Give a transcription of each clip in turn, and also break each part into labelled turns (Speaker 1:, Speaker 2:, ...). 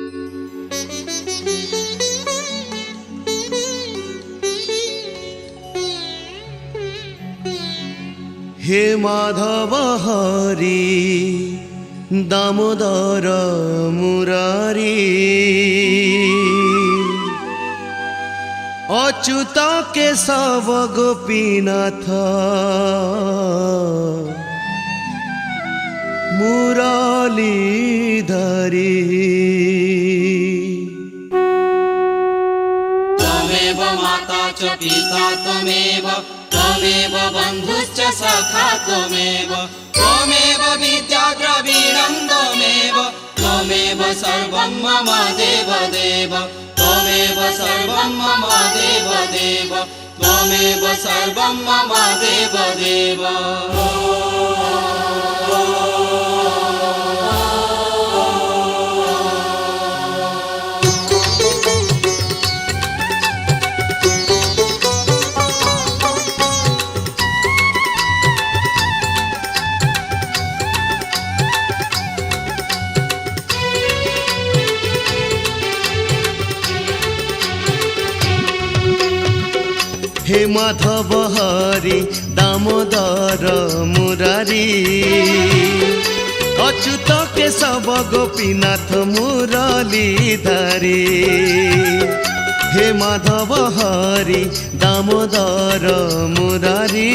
Speaker 1: हे माधव हरि दामोदर मुरारी अच्युत केशव गोपीनाथ मुरलीधरी
Speaker 2: त्वमेव माता च पिता त्वमेव त्वमेव बन्धुश्च सखा त्वमेव त्वमेव विद्या द्रविणं त्वमेव त्वमेव सर्वं मम देव देव त्वमेव सर्वं मम देव देव त्वमेव सर्वं मम देव देव।
Speaker 1: हे माधव हरि दामोदर मुरारी अच्युत केशव गोपीनाथ मुरलीधरी हे माधव हरि दामोदर मुरारी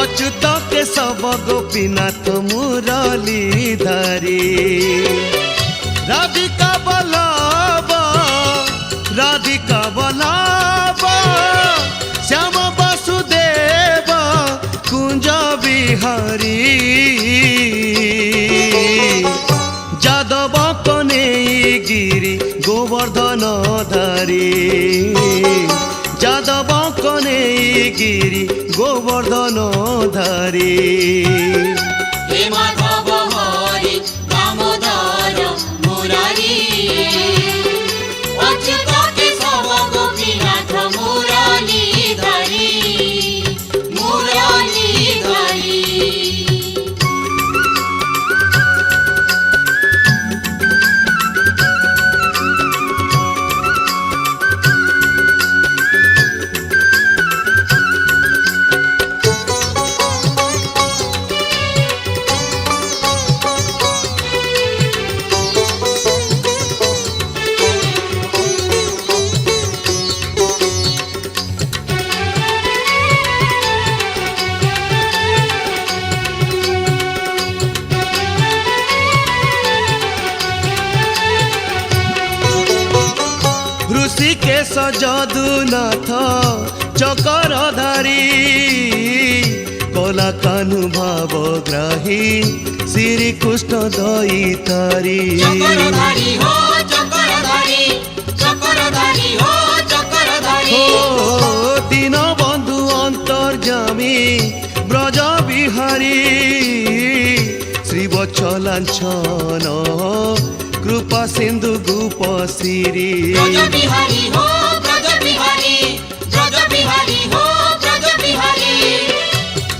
Speaker 1: अच्युत केशव गोपीनाथ मुरलीधरी राधिका बल्लभ राधिका बल्लभ श्याम वासुदेव कुंज बिहारी जादव कनेई गिरी गोवर्धन धारी जादव कनेई गिरी गोवर्धन धारी
Speaker 2: हे माधव हरि दामोदर मुरारी अच्युत केशव गोपीनाथ मुरलीधरी मुरलीधरी।
Speaker 1: ऋषिकेश जदुनाथ चक्रधारी कला कानुभव ग्राही श्री कृष्ण दैतारी
Speaker 2: चक्रधारी हो चक्रधारी चक्रधारी हो चक्रधारी
Speaker 1: दीन बंधु अंतर्जामी ब्रज बिहारी श्रीवत्सलांछन कृपा सिंधु गोप श्री
Speaker 2: ब्रज बिहारी हो ब्रज बिहारी ब्रज बिहारी हो ब्रज बिहारी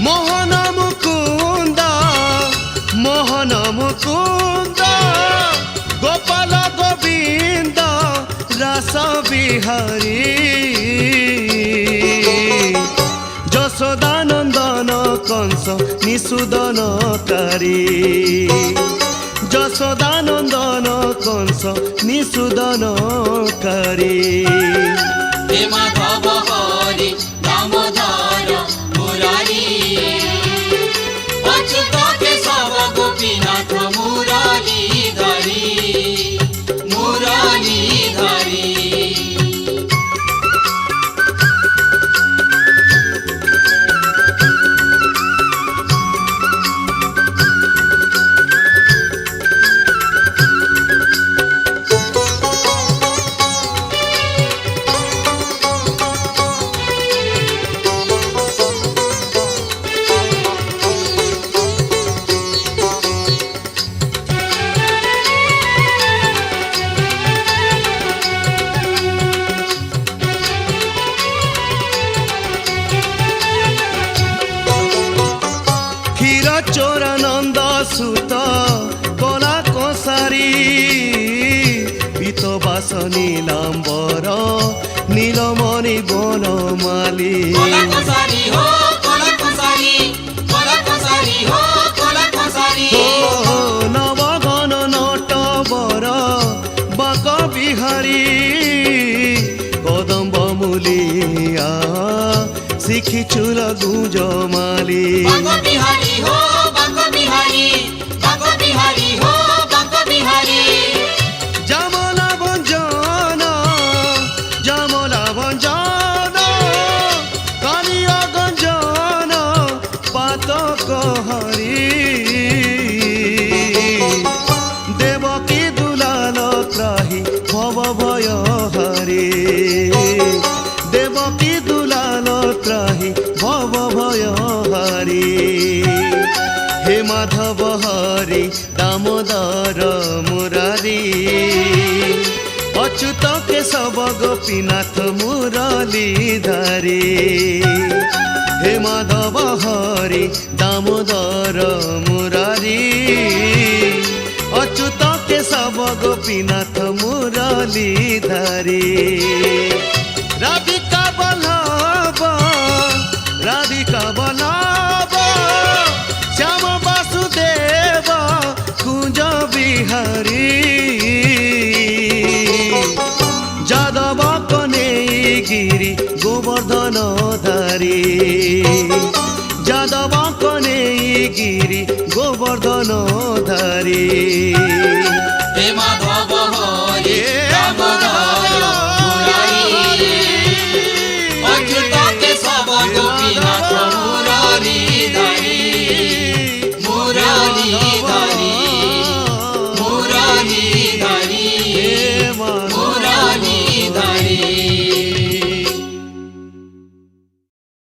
Speaker 1: मोहन मुकुंद गोपाल गोविंद रास बिहारी यशोदानंदन कंस निषूदनकारी यशोदानंदन कंस निषूदनकारी
Speaker 2: हे माधव हरि दामोदर मुरारी अच्युत केशव गोपीनाथ मुरलीधरी मुरलीधरी।
Speaker 1: चोरानंद सुत कला कसारी চুল গুঞ্জমালি
Speaker 2: বাঙ্গ বিহারী হো বাঙ্গ বিহারী বাঙ্গ বিহারী হো বাঙ্গ বিহারী
Speaker 1: জামলা ভঞ্জন কালিয়া গঞ্জন পাতক হরি দেবকী দুলাল ত্রাহি ভব ভয় হরি দেবকী দুলাল ত্রাহি ভব ভয় হরি হে মাধব হরি দামোদর মুরারি অচ্যুত কেশব গোপীনাথ মুরলীধারী হে মাধব হরি দামোদর মুরারি অচ্যুত কেশব গোপীনাথ মুরলীধারী রাধিকা বল্লভ শ্যাম বাসুদেব কুঞ্জ বিহারী যাদব কনেগিরি গোবর্ধন ধারী যাদব কনেগিরি গোবর্ধন ধারী